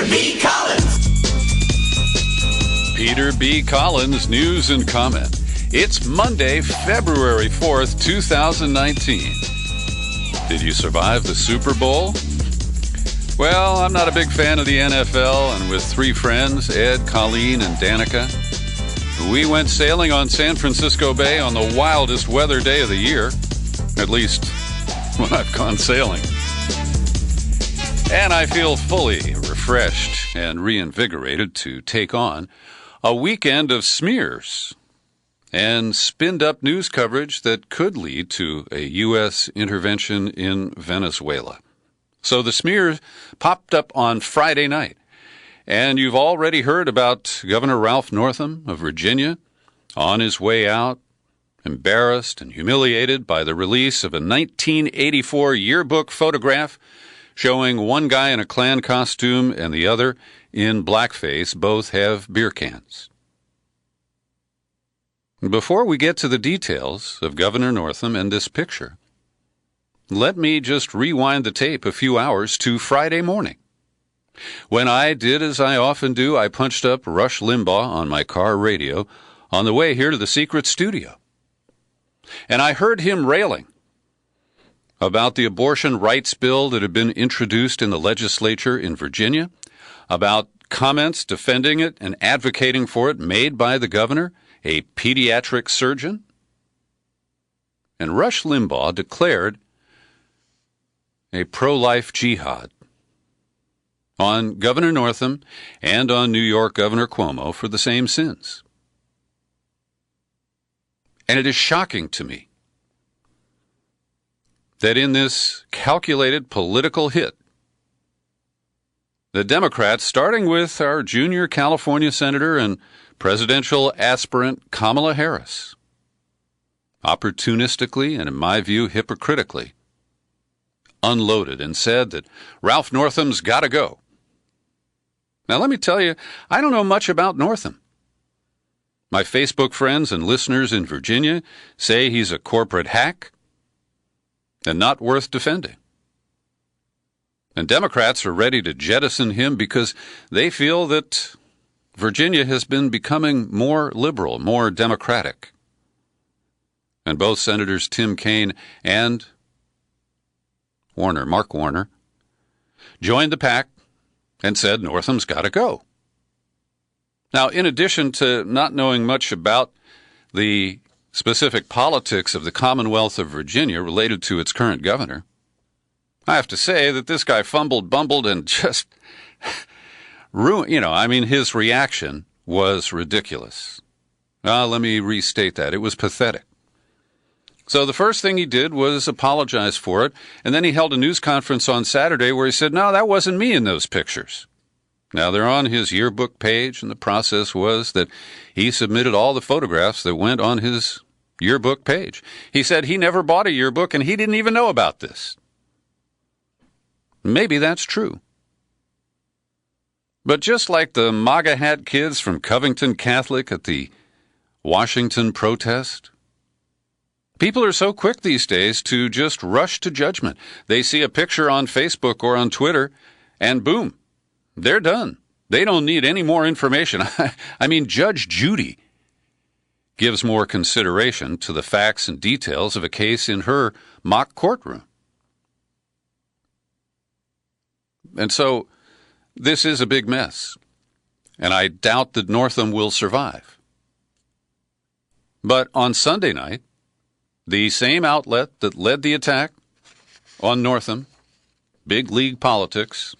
Peter B. Collins. Peter B. Collins, news and comment. It's Monday, February 4th, 2019. Did you survive the Super Bowl? Well, I'm not a big fan of the NFL, and with three friends, Ed, Colleen, and Danica, we went sailing on San Francisco Bay on the wildest weather day of the year, at least when I've gone sailing. And I feel fully refreshed and reinvigorated to take on a weekend of smears and spinned-up news coverage that could lead to a U.S. intervention in Venezuela. So the smears popped up on Friday night, and you've already heard about Governor Ralph Northam of Virginia on his way out, embarrassed and humiliated by the release of a 1984 yearbook photograph showing one guy in a Klan costume and the other in blackface. Both have beer cans. Before we get to the details of Governor Northam and this picture, let me just rewind the tape a few hours to Friday morning, when I did as I often do. I punched up Rush Limbaugh on my car radio on the way here to the secret studio, and I heard him railing about the abortion rights bill that had been introduced in the legislature in Virginia, about comments defending it and advocating for it made by the governor, a pediatric surgeon. And Rush Limbaugh declared a pro-life jihad on Governor Northam and on New York Governor Cuomo for the same sins. And it is shocking to me that in this calculated political hit, the Democrats, starting with our junior California senator and presidential aspirant Kamala Harris, opportunistically and, in my view, hypocritically, unloaded and said that Ralph Northam's got to go. Now, let me tell you, I don't know much about Northam. My Facebook friends and listeners in Virginia say he's a corporate hack and not worth defending. And Democrats are ready to jettison him because they feel that Virginia has been becoming more liberal, more democratic. And both Senators Tim Kaine and Mark Warner, joined the pack and said Northam's got to go. Now, in addition to not knowing much about the specific politics of the Commonwealth of Virginia related to its current governor, I have to say that this guy fumbled, bumbled, and just ruined. His reaction was ridiculous. Let me restate that. It was pathetic. So the first thing he did was apologize for it, and then he held a news conference on Saturday where he said, no, that wasn't me in those pictures. Now, they're on his yearbook page, and the process was that he submitted all the photographs that went on his yearbook page. He said he never bought a yearbook, and he didn't even know about this. Maybe that's true. But just like the MAGA hat kids from Covington Catholic at the Washington protest, people are so quick these days to just rush to judgment. They see a picture on Facebook or on Twitter, and boom, they're done. They don't need any more information. Judge Judy gives more consideration to the facts and details of a case in her mock courtroom. And so this is a big mess, and I doubt that Northam will survive. But on Sunday night, the same outlet that led the attack on Northam, Big League Politics,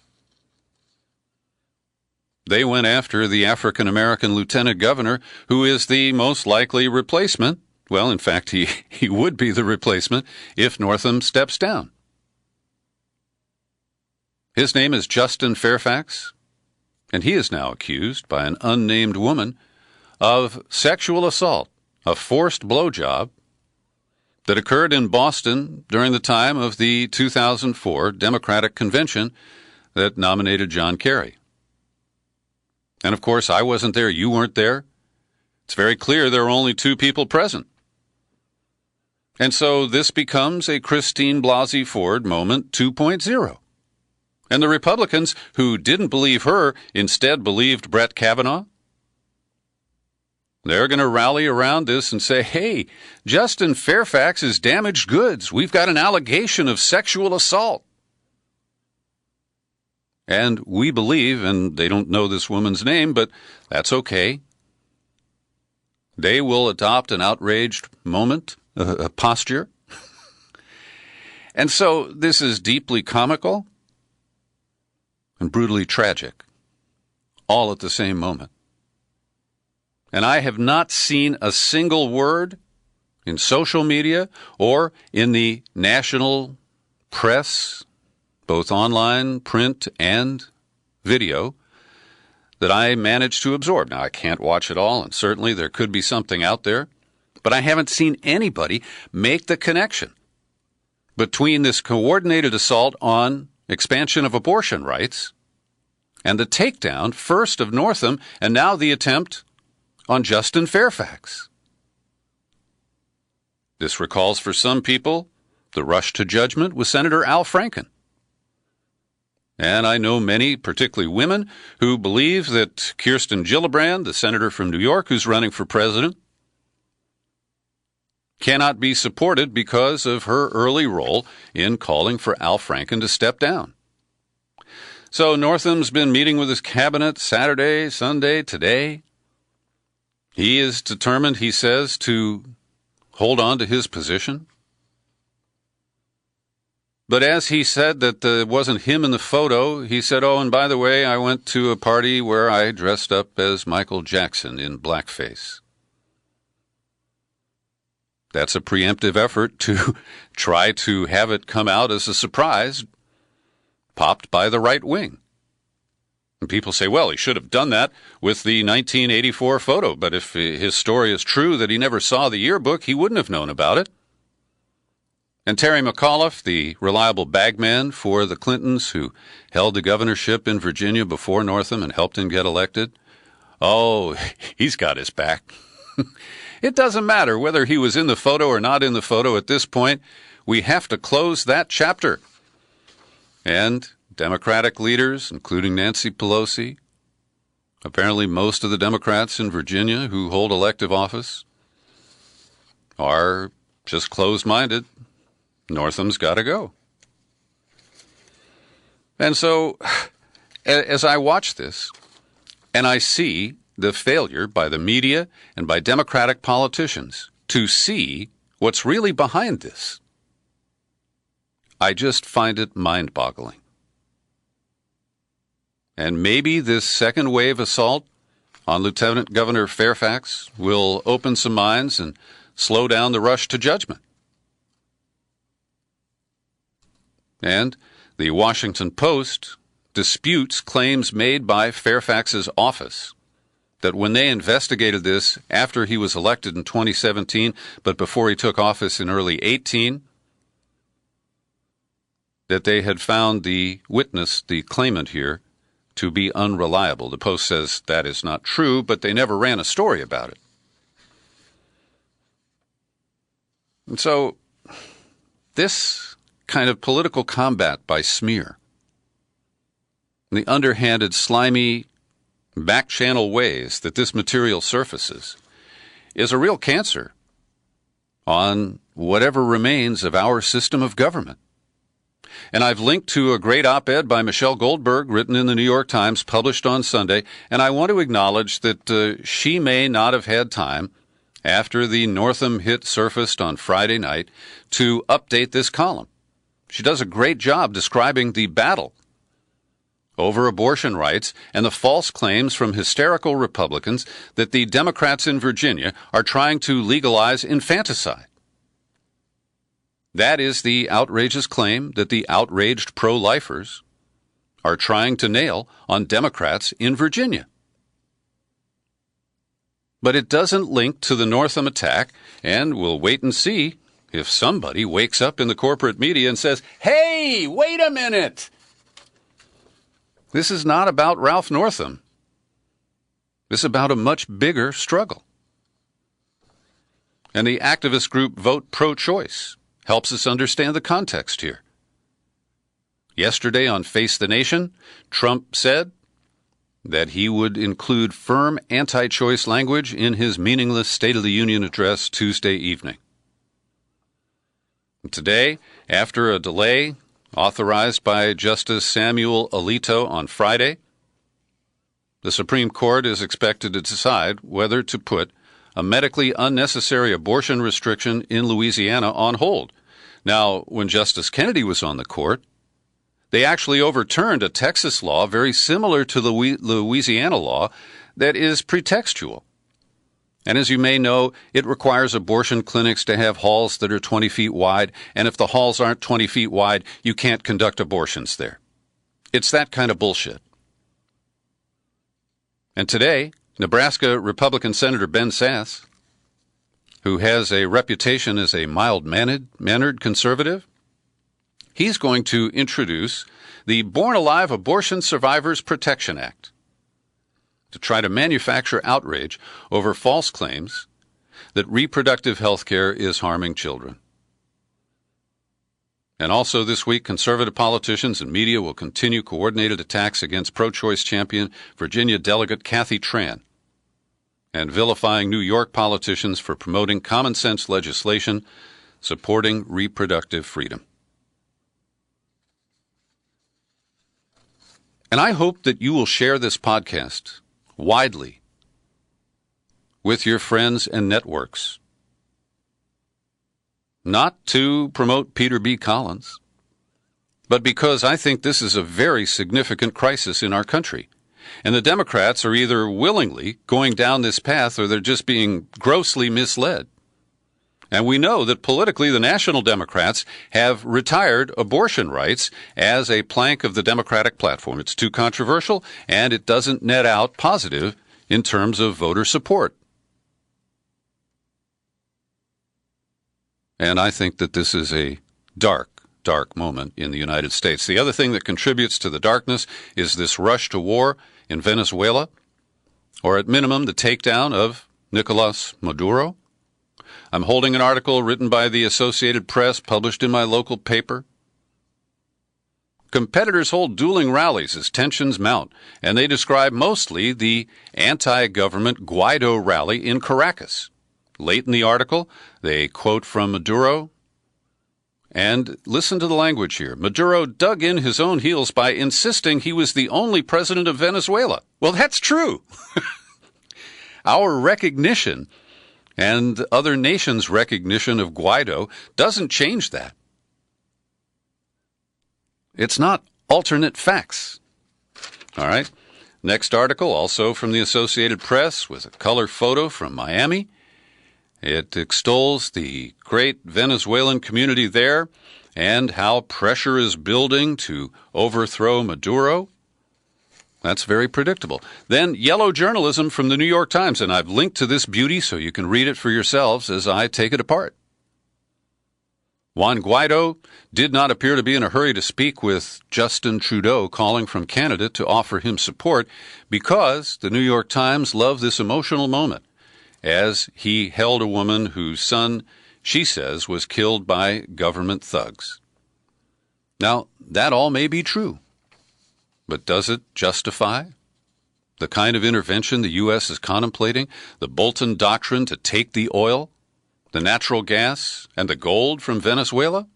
they went after the African-American lieutenant governor, who is the most likely replacement. Well, in fact, he would be the replacement if Northam steps down. His name is Justin Fairfax, and he is now accused by an unnamed woman of sexual assault, a forced blowjob that occurred in Boston during the time of the 2004 Democratic Convention that nominated John Kerry. And of course, I wasn't there, you weren't there. It's very clear there were only two people present. And so this becomes a Christine Blasey Ford moment 2.0. And the Republicans who didn't believe her instead believed Brett Kavanaugh. They're going to rally around this and say, hey, Justin Fairfax is damaged goods. We've got an allegation of sexual assault. And we believe, and they don't know this woman's name, but that's okay. They will adopt an outraged moment, a posture. And so this is deeply comical and brutally tragic, all at the same moment. And I have not seen a single word in social media or in the national press, both online, print, and video, that I managed to absorb. Now, I can't watch it all, and certainly there could be something out there, but I haven't seen anybody make the connection between this coordinated assault on expansion of abortion rights and the takedown, first of Northam, and now the attempt on Justin Fairfax. This recalls for some people the rush to judgment with Senator Al Franken. And I know many, particularly women, who believe that Kirsten Gillibrand, the senator from New York who's running for president, cannot be supported because of her early role in calling for Al Franken to step down. So Northam's been meeting with his cabinet Saturday, Sunday, today. He is determined, he says, to hold on to his position. But as he said that it wasn't him in the photo, he said, oh, and by the way, I went to a party where I dressed up as Michael Jackson in blackface. That's a preemptive effort to try to have it come out as a surprise, popped by the right wing. And people say, well, he should have done that with the 1984 photo, but if his story is true that he never saw the yearbook, he wouldn't have known about it. And Terry McAuliffe, the reliable bagman for the Clintons who held the governorship in Virginia before Northam and helped him get elected, oh, he's got his back. It doesn't matter whether he was in the photo or not in the photo at this point. We have to close that chapter. And Democratic leaders, including Nancy Pelosi, apparently most of the Democrats in Virginia who hold elective office, are just closed-minded. Northam's got to go. And so, as I watch this, and I see the failure by the media and by Democratic politicians to see what's really behind this, I just find it mind-boggling. And maybe this second wave assault on Lieutenant Governor Fairfax will open some minds and slow down the rush to judgment. And the Washington Post disputes claims made by Fairfax's office that when they investigated this after he was elected in 2017, but before he took office in early 18, that they had found the witness, the claimant here, to be unreliable. The Post says that is not true, but they never ran a story about it. And so this kind of political combat by smear, the underhanded, slimy, back-channel ways that this material surfaces, is a real cancer on whatever remains of our system of government. And I've linked to a great op-ed by Michelle Goldberg, written in the New York Times, published on Sunday, and I want to acknowledge that she may not have had time, after the Northam hit surfaced on Friday night, to update this column. She does a great job describing the battle over abortion rights and the false claims from hysterical Republicans that the Democrats in Virginia are trying to legalize infanticide. That is the outrageous claim that the outraged pro-lifers are trying to nail on Democrats in Virginia. But it doesn't link to the Northam attack, and we'll wait and see if somebody wakes up in the corporate media and says, hey, wait a minute. This is not about Ralph Northam. This is about a much bigger struggle. And the activist group Vote Pro-Choice helps us understand the context here. Yesterday on Face the Nation, Trump said that he would include firm anti-choice language in his meaningless State of the Union address Tuesday evening. Today, after a delay authorized by Justice Samuel Alito on Friday, the Supreme Court is expected to decide whether to put a medically unnecessary abortion restriction in Louisiana on hold. Now, when Justice Kennedy was on the court, they actually overturned a Texas law very similar to the Louisiana law that is pretextual. And as you may know, it requires abortion clinics to have halls that are 20 feet wide, and if the halls aren't 20 feet wide, you can't conduct abortions there. It's that kind of bullshit. And today, Nebraska Republican Senator Ben Sasse, who has a reputation as a mild-mannered conservative, he's going to introduce the Born Alive Abortion Survivors Protection Act to try to manufacture outrage over false claims that reproductive health care is harming children. And also this week, conservative politicians and media will continue coordinated attacks against pro-choice champion Virginia Delegate Kathy Tran and vilifying New York politicians for promoting common-sense legislation supporting reproductive freedom. And I hope that you will share this podcast widely with your friends and networks. Not to promote Peter B. Collins, but because I think this is a very significant crisis in our country. And the Democrats are either willingly going down this path or they're just being grossly misled. And we know that politically the National Democrats have retired abortion rights as a plank of the Democratic platform. It's too controversial, and it doesn't net out positive in terms of voter support. And I think that this is a dark moment in the United States. The other thing that contributes to the darkness is this rush to war in Venezuela, or at minimum the takedown of Nicolas Maduro. I'm holding an article written by the Associated Press, published in my local paper. Competitors hold dueling rallies as tensions mount, and they describe mostly the anti-government Guaido rally in Caracas. Late in the article, they quote from Maduro, and listen to the language here. Maduro dug in his own heels by insisting he was the only president of Venezuela. Well, that's true. Our recognition and other nations' recognition of Guaido doesn't change that. It's not alternate facts. All right. Next article, also from the Associated Press, with a color photo from Miami. It extols the great Venezuelan community there and how pressure is building to overthrow Maduro. That's very predictable. Then yellow journalism from the New York Times, and I've linked to this beauty so you can read it for yourselves as I take it apart. Juan Guaido did not appear to be in a hurry to speak with Justin Trudeau, calling from Canada to offer him support because the New York Times loved this emotional moment as he held a woman whose son, she says, was killed by government thugs. Now, that all may be true, but does it justify the kind of intervention the U.S. is contemplating, the Bolton Doctrine to take the oil, the natural gas, and the gold from Venezuela?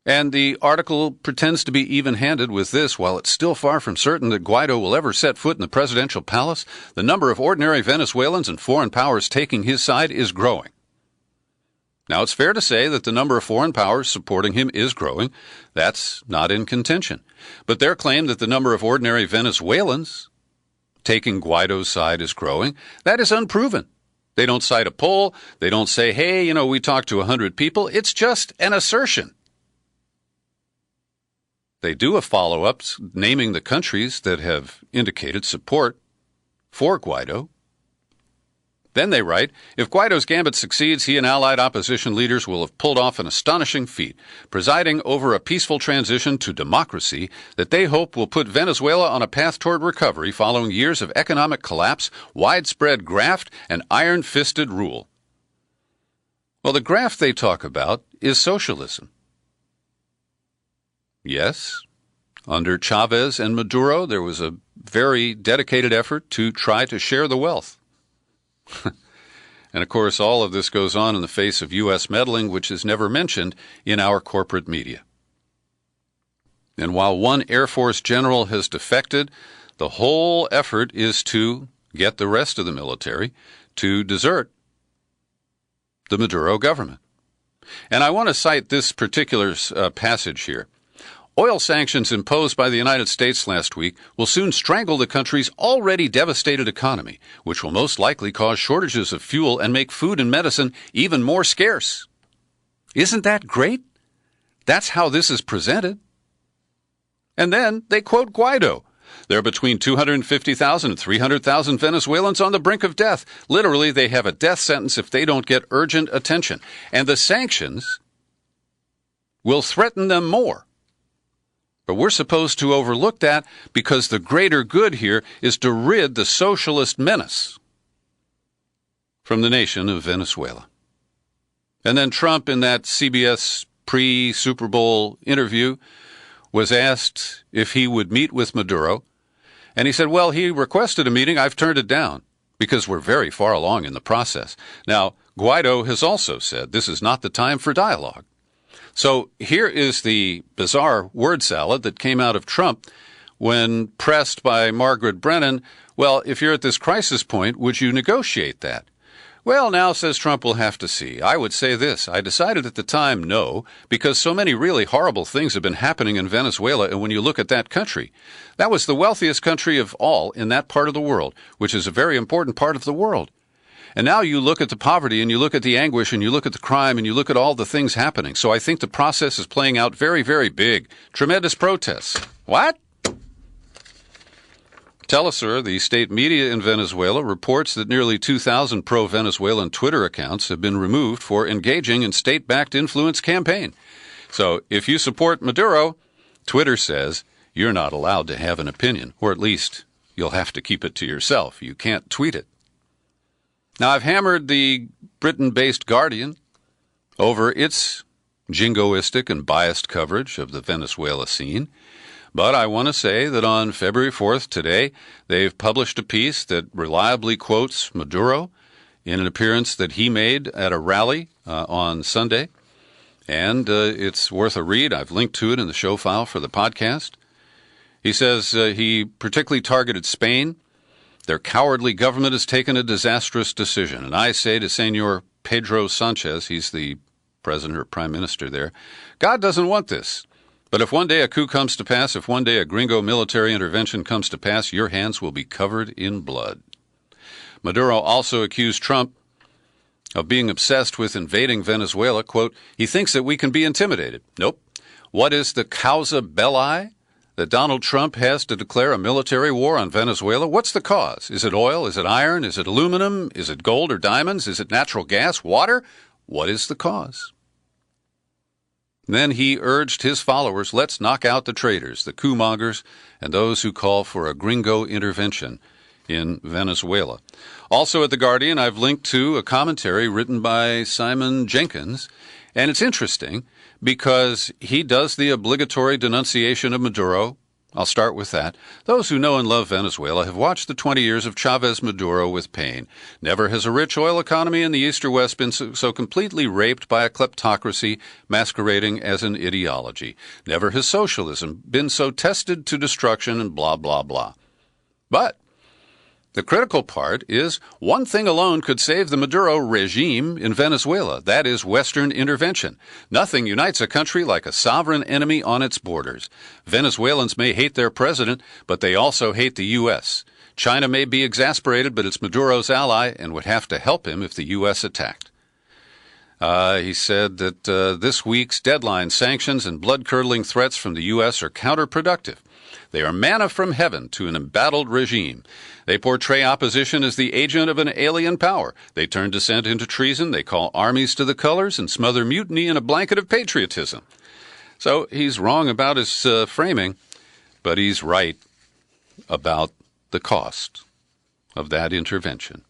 And the article pretends to be even-handed with this. While it's still far from certain that Guaido will ever set foot in the presidential palace, the number of ordinary Venezuelans and foreign powers taking his side is growing. Now, it's fair to say that the number of foreign powers supporting him is growing. That's not in contention. But their claim that the number of ordinary Venezuelans taking Guaido's side is growing, that is unproven. They don't cite a poll. They don't say, hey, we talked to 100 people. It's just an assertion. They do a follow-up naming the countries that have indicated support for Guaido. Then they write, if Guaido's gambit succeeds, he and allied opposition leaders will have pulled off an astonishing feat, presiding over a peaceful transition to democracy that they hope will put Venezuela on a path toward recovery following years of economic collapse, widespread graft, and iron-fisted rule. Well, the graft they talk about is socialism. Yes, under Chavez and Maduro, there was a very dedicated effort to try to share the wealth. And of course, all of this goes on in the face of U.S. meddling, which is never mentioned in our corporate media. And while one Air Force general has defected, the whole effort is to get the rest of the military to desert the Maduro government. And I want to cite this particular passage here. Oil sanctions imposed by the United States last week will soon strangle the country's already devastated economy, which will most likely cause shortages of fuel and make food and medicine even more scarce. Isn't that great? That's how this is presented. And then they quote Guaido. There are between 250,000 and 300,000 Venezuelans on the brink of death. Literally, they have a death sentence if they don't get urgent attention. And the sanctions will threaten them more. But we're supposed to overlook that because the greater good here is to rid the socialist menace from the nation of Venezuela. And then Trump, in that CBS pre-Super Bowl interview, was asked if he would meet with Maduro. And he said, well, he requested a meeting. I've turned it down because we're very far along in the process. Now, Guaido has also said this is not the time for dialogue. So here is the bizarre word salad that came out of Trump when pressed by Margaret Brennan, well, if you're at this crisis point, would you negotiate that? Well, now, says Trump, we'll have to see. I would say this. I decided at the time no, because so many really horrible things have been happening in Venezuela, and when you look at that country, that was the wealthiest country of all in that part of the world, which is a very important part of the world. And now you look at the poverty and you look at the anguish and you look at the crime and you look at all the things happening. So I think the process is playing out very, very big. Tremendous protests. What? Telesur, the state media in Venezuela, reports that nearly 2,000 pro-Venezuelan Twitter accounts have been removed for engaging in state-backed influence campaign. So if you support Maduro, Twitter says you're not allowed to have an opinion, or at least you'll have to keep it to yourself. You can't tweet it. Now, I've hammered the Britain-based Guardian over its jingoistic and biased coverage of the Venezuela scene, but I want to say that on February 4th today, they've published a piece that reliably quotes Maduro in an appearance that he made at a rally on Sunday, and it's worth a read. I've linked to it in the show file for the podcast. He says he particularly targeted Spain. Their cowardly government has taken a disastrous decision. And I say to Senor Pedro Sanchez, he's the president or prime minister there, God doesn't want this. But if one day a coup comes to pass, if one day a gringo military intervention comes to pass, your hands will be covered in blood. Maduro also accused Trump of being obsessed with invading Venezuela. Quote, he thinks that we can be intimidated. Nope. What is the causa belli that Donald Trump has to declare a military war on Venezuela? What's the cause? Is it oil? Is it iron? Is it aluminum? Is it gold or diamonds? Is it natural gas? Water? What is the cause? Then he urged his followers, let's knock out the traitors, the coup mongers, and those who call for a gringo intervention in Venezuela. Also at The Guardian, I've linked to a commentary written by Simon Jenkins, and it's interesting because he does the obligatory denunciation of Maduro. I'll start with that. Those who know and love Venezuela have watched the 20 years of Chavez-Maduro with pain. Never has a rich oil economy in the East or West been so completely raped by a kleptocracy masquerading as an ideology. Never has socialism been so tested to destruction and blah, blah, blah. But the critical part is one thing alone could save the Maduro regime in Venezuela. That is Western intervention. Nothing unites a country like a sovereign enemy on its borders. Venezuelans may hate their president, but they also hate the U.S. China may be exasperated, but it's Maduro's ally and would have to help him if the U.S. attacked. He said that this week's deadline sanctions and blood-curdling threats from the U.S. are counterproductive. They are manna from heaven to an embattled regime. They portray opposition as the agent of an alien power. They turn dissent into treason. They call armies to the colors and smother mutiny in a blanket of patriotism. So he's wrong about his framing, but he's right about the cost of that intervention.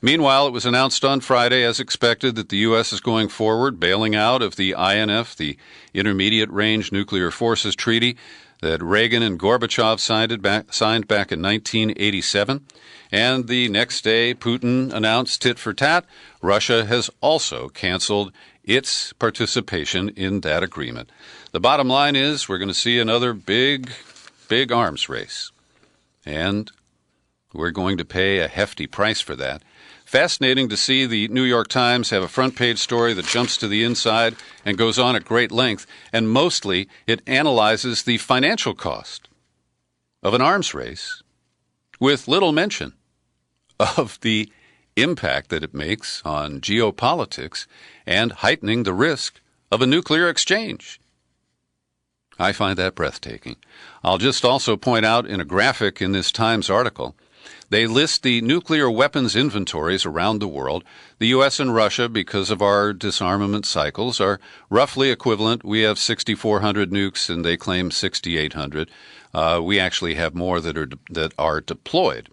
Meanwhile, it was announced on Friday, as expected, that the U.S. is going forward, bailing out of the INF, the Intermediate Range Nuclear Forces Treaty, that Reagan and Gorbachev signed back in 1987. And the next day, Putin announced tit for tat, Russia has also canceled its participation in that agreement. The bottom line is we're going to see another big arms race. And we're going to pay a hefty price for that. Fascinating to see the New York Times have a front-page story that jumps to the inside and goes on at great length, and mostly it analyzes the financial cost of an arms race with little mention of the impact that it makes on geopolitics and heightening the risk of a nuclear exchange. I find that breathtaking. I'll just also point out in a graphic in this Times article, they list the nuclear weapons inventories around the world. The U.S. and Russia, because of our disarmament cycles, are roughly equivalent. We have 6,400 nukes, and they claim 6,800. We actually have more that are deployed.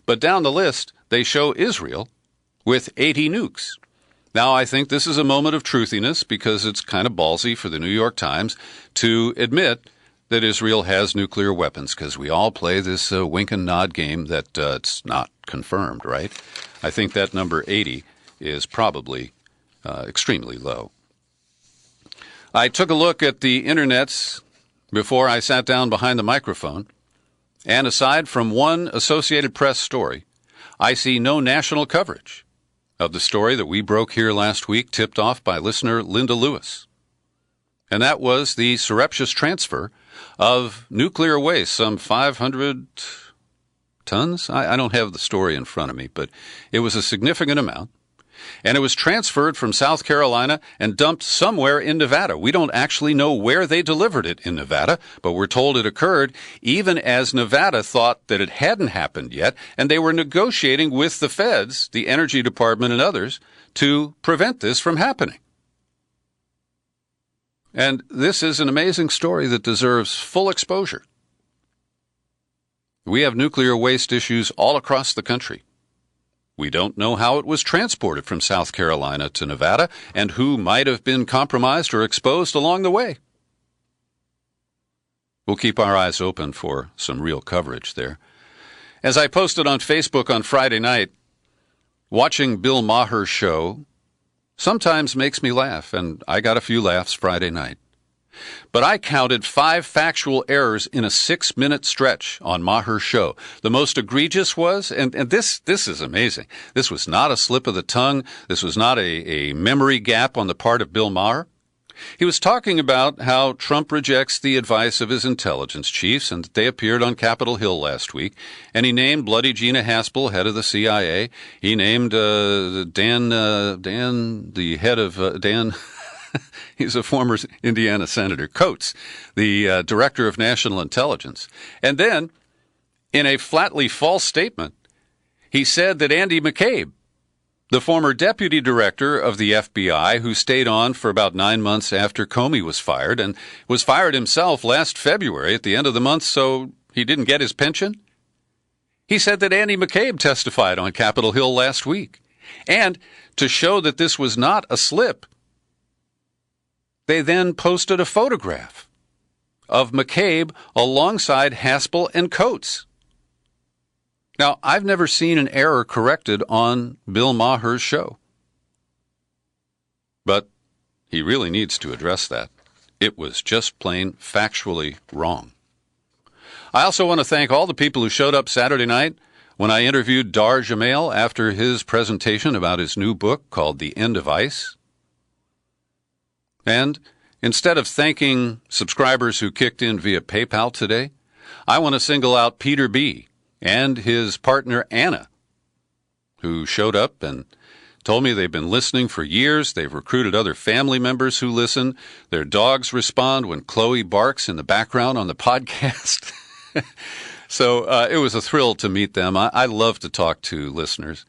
But down the list, they show Israel with 80 nukes. Now, I think this is a moment of truthiness because it's kind of ballsy for the New York Times to admit that Israel has nuclear weapons, because we all play this wink and nod game that it's not confirmed, right? I think that number 80 is probably extremely low. I took a look at the internets before I sat down behind the microphone, and aside from one Associated Press story, I see no national coverage of the story that we broke here last week, tipped off by listener Linda Lewis. And that was the surreptitious transfer of nuclear waste, some 500 tons. I don't have the story in front of me, but it was a significant amount. And it was transferred from South Carolina and dumped somewhere in Nevada. We don't actually know where they delivered it in Nevada, but we're told it occurred even as Nevada thought that it hadn't happened yet, and they were negotiating with the feds, the Energy Department and others, to prevent this from happening. And this is an amazing story that deserves full exposure. We have nuclear waste issues all across the country. We don't know how it was transported from South Carolina to Nevada and who might have been compromised or exposed along the way. We'll keep our eyes open for some real coverage there. As I posted on Facebook on Friday night, watching Bill Maher's show sometimes makes me laugh, and I got a few laughs Friday night. But I counted 5 factual errors in a 6-minute stretch on Maher's show. The most egregious was, and this is amazing, this was not a slip of the tongue, this was not a memory gap on the part of Bill Maher. He was talking about how Trump rejects the advice of his intelligence chiefs and that they appeared on Capitol Hill last week. And he named Bloody Gina Haspel, head of the CIA. He named Dan, the head of Dan, he's a former Indiana senator, Coates, the director of national intelligence. And then, in a flatly false statement, he said that Andy McCabe, the former deputy director of the FBI, who stayed on for about 9 months after Comey was fired, and was fired himself last February at the end of the month, so he didn't get his pension. He said that Andy McCabe testified on Capitol Hill last week. And to show that this was not a slip, they then posted a photograph of McCabe alongside Haspel and Coates. Now, I've never seen an error corrected on Bill Maher's show. But he really needs to address that. It was just plain factually wrong. I also want to thank all the people who showed up Saturday night when I interviewed Dar Jamail after his presentation about his new book called The End of Ice. And instead of thanking subscribers who kicked in via PayPal today, I want to single out Peter B. and his partner Anna, who showed up and told me they've been listening for years. They've recruited other family members who listen. Their dogs respond when Chloe barks in the background on the podcast. So it was a thrill to meet them. I love to talk to listeners.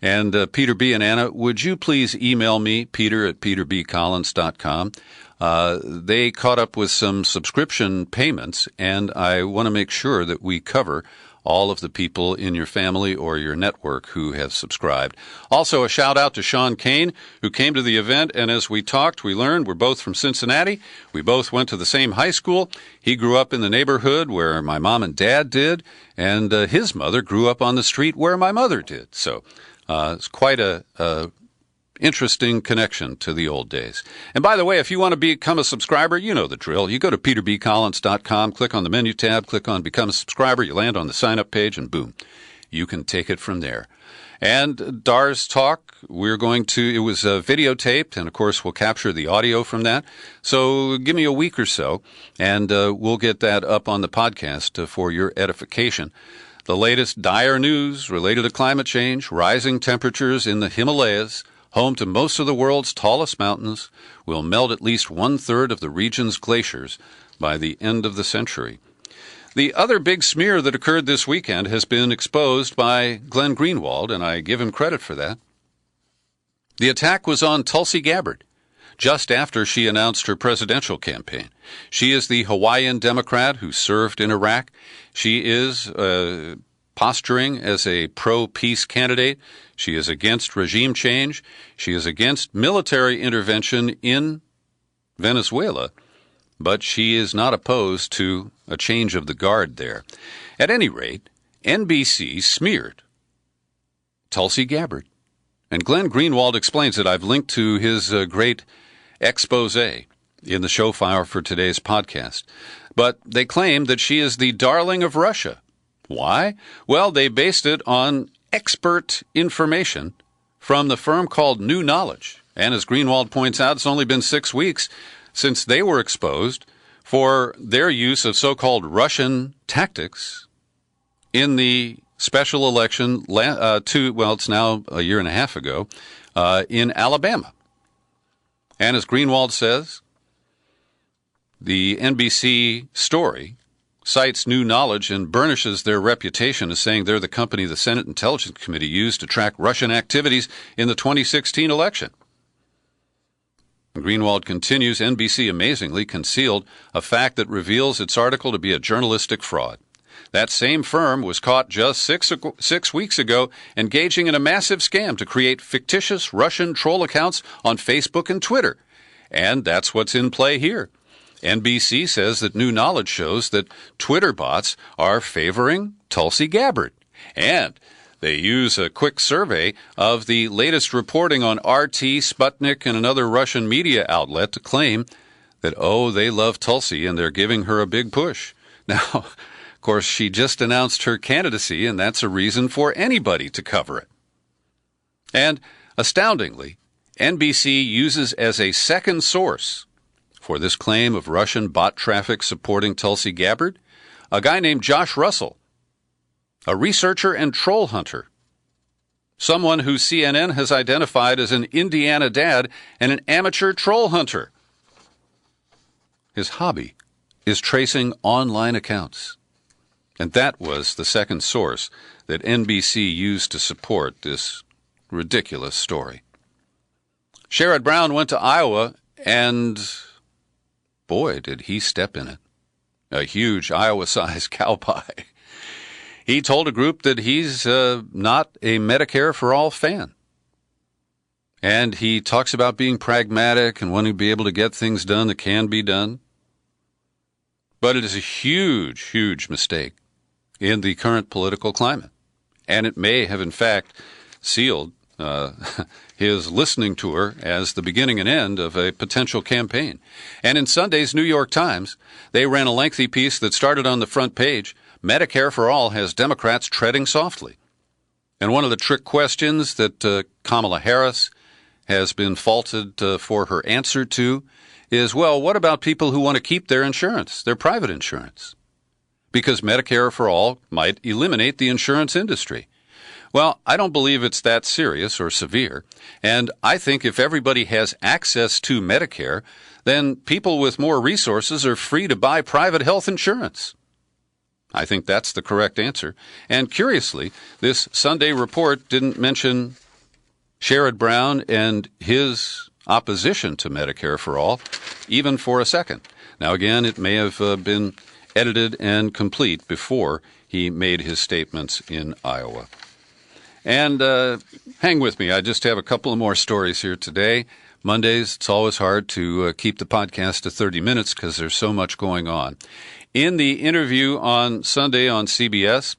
And Peter B. and Anna, would you please email me, peter@peterbcollins.com? they caught up with some subscription payments, and I want to make sure that we cover all of the people in your family or your network who have subscribed. Also, a shout out to Sean Kane, who came to the event, and as we talked, we learned we're both from Cincinnati. We both went to the same high school. He grew up in the neighborhood where my mom and dad did, and his mother grew up on the street where my mother did. So it's quite a interesting connection to the old days. And by the way, if you want to become a subscriber, you know the drill. You go to peterbcollins.com, click on the menu tab, click on Become a Subscriber, you land on the sign-up page, and boom, you can take it from there. And DARS Talk, it was videotaped, and of course we'll capture the audio from that. So give me a week or so, and we'll get that up on the podcast for your edification. The latest dire news related to climate change, rising temperatures in the Himalayas, home to most of the world's tallest mountains, will melt at least one-third of the region's glaciers by the end of the century. The other big smear that occurred this weekend has been exposed by Glenn Greenwald, and I give him credit for that. The attack was on Tulsi Gabbard, just after she announced her presidential campaign. She is the Hawaiian Democrat who served in Iraq. She is posturing as a pro-peace candidate. She is against regime change. She is against military intervention in Venezuela, but she is not opposed to a change of the guard there. At any rate, NBC smeared Tulsi Gabbard. And Glenn Greenwald explains it. I've linked to his great expose in the show file for today's podcast. But they claim that she is the darling of Russia. Why? Well, they based it on expert information from the firm called New Knowledge. And as Greenwald points out, it's only been 6 weeks since they were exposed for their use of so-called Russian tactics in the special election it's now a year and a half ago, in Alabama. And as Greenwald says, the NBC story cites New Knowledge and burnishes their reputation as saying they're the company the Senate Intelligence Committee used to track Russian activities in the 2016 election. Greenwald continues, NBC amazingly concealed a fact that reveals its article to be a journalistic fraud. That same firm was caught just six weeks ago engaging in a massive scam to create fictitious Russian troll accounts on Facebook and Twitter. And that's what's in play here. NBC says that New Knowledge shows that Twitter bots are favoring Tulsi Gabbard. And they use a quick survey of the latest reporting on RT, Sputnik, and another Russian media outlet to claim that, they love Tulsi and they're giving her a big push. Now, of course, she just announced her candidacy, and that's a reason for anybody to cover it. And astoundingly, NBC uses as a second source for this claim of Russian bot traffic supporting Tulsi Gabbard a guy named Josh Russell, a researcher and troll hunter, someone who CNN has identified as an Indiana dad and an amateur troll hunter. His hobby is tracing online accounts. And that was the second source that NBC used to support this ridiculous story. Sherrod Brown went to Iowa, and boy, did he step in it. A huge Iowa-sized cow pie. He told a group that he's not a Medicare for All fan. And he talks about being pragmatic and wanting to be able to get things done that can be done. But it is a huge, huge mistake in the current political climate. And it may have, in fact, sealed his listening tour as the beginning and end of a potential campaign. And in Sunday's New York Times, they ran a lengthy piece that started on the front page, Medicare for All has Democrats treading softly. And one of the trick questions that Kamala Harris has been faulted for her answer to is, well, what about people who want to keep their insurance, their private insurance? Because Medicare for All might eliminate the insurance industry. Well, I don't believe it's that serious or severe, and I think if everybody has access to Medicare, then people with more resources are free to buy private health insurance. I think that's the correct answer. And curiously, this Sunday report didn't mention Sherrod Brown and his opposition to Medicare for all, even for a second. Now, again, it may have been edited and complete before he made his statements in Iowa. And hang with me. I just have a couple of more stories here today. Mondays, it's always hard to keep the podcast to 30 minutes because there's so much going on. In the interview on Sunday on CBS,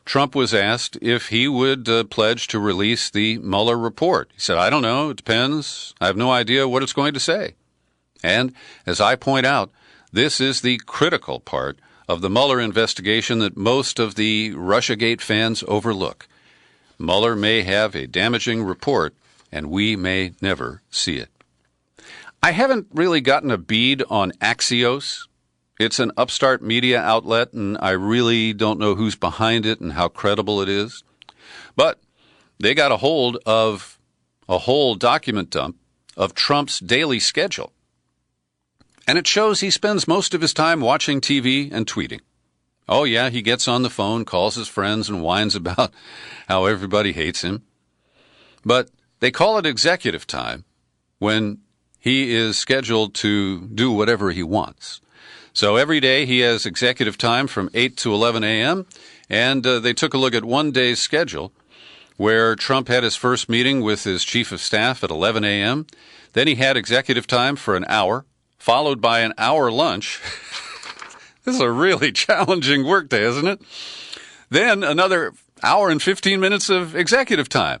Trump was asked if he would pledge to release the Mueller report. He said, I don't know. It depends. I have no idea what it's going to say. And as I point out, this is the critical part of the Mueller investigation that most of the Russiagate fans overlook. Mueller may have a damaging report, and we may never see it. I haven't really gotten a bead on Axios. It's an upstart media outlet, and I really don't know who's behind it and how credible it is. But they got a hold of a whole document dump of Trump's daily schedule. And it shows he spends most of his time watching TV and tweeting. Oh, yeah, he gets on the phone, calls his friends, and whines about how everybody hates him. But they call it executive time when he is scheduled to do whatever he wants. So every day he has executive time from 8 to 11 a.m., and they took a look at one day's schedule where Trump had his first meeting with his chief of staff at 11 a.m. Then he had executive time for an hour, followed by an hour lunch. This is a really challenging workday, isn't it? Then another hour and 15 minutes of executive time,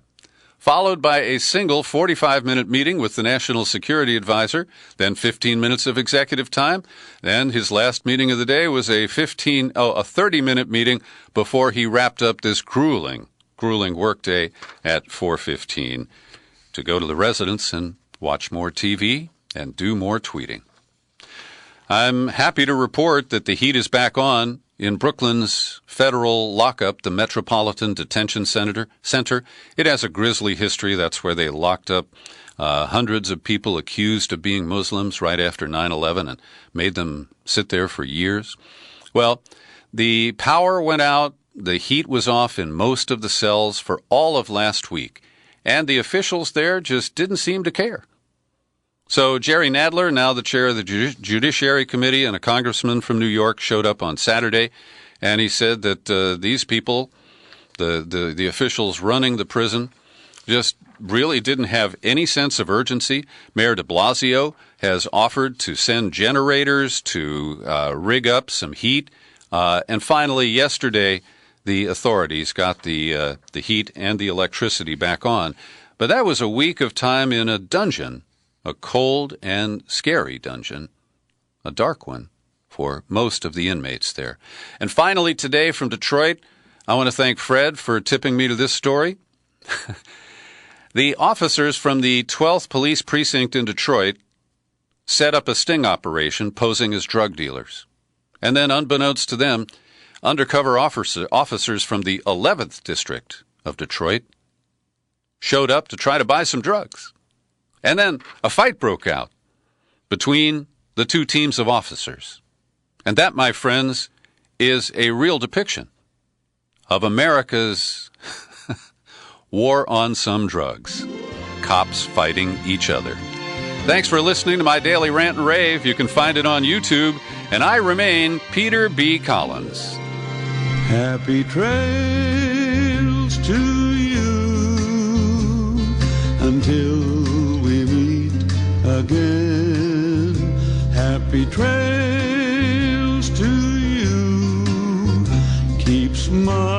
followed by a single 45-minute meeting with the National Security Advisor, then 15 minutes of executive time. Then his last meeting of the day was a 30-minute meeting before he wrapped up this grueling workday at 4:15 to go to the residence and watch more TV and do more tweeting. I'm happy to report that the heat is back on in Brooklyn's federal lockup, the Metropolitan Detention Center. It has a grisly history. That's where they locked up hundreds of people accused of being Muslims right after 9/11 and made them sit there for years. Well, the power went out. The heat was off in most of the cells for all of last week, and the officials there just didn't seem to care. So Jerry Nadler, now the chair of the Judiciary Committee and a congressman from New York, showed up on Saturday, and he said that these people, the officials running the prison, just really didn't have any sense of urgency. Mayor de Blasio has offered to send generators to rig up some heat. And finally, yesterday, the authorities got the heat and the electricity back on. But that was a week of time in a dungeon, a cold and scary dungeon, a dark one for most of the inmates there. And finally today from Detroit, I want to thank Fred for tipping me to this story. The officers from the 12th Police Precinct in Detroit set up a sting operation posing as drug dealers. And then, unbeknownst to them, undercover officers from the 11th District of Detroit showed up to try to buy some drugs. And then a fight broke out between the two teams of officers. And that, my friends, is a real depiction of America's war on some drugs. Cops fighting each other. Thanks for listening to my daily rant and rave. You can find it on YouTube. And I remain Peter B. Collins. Happy trails to you until again. Happy trails to you. Keep smiling.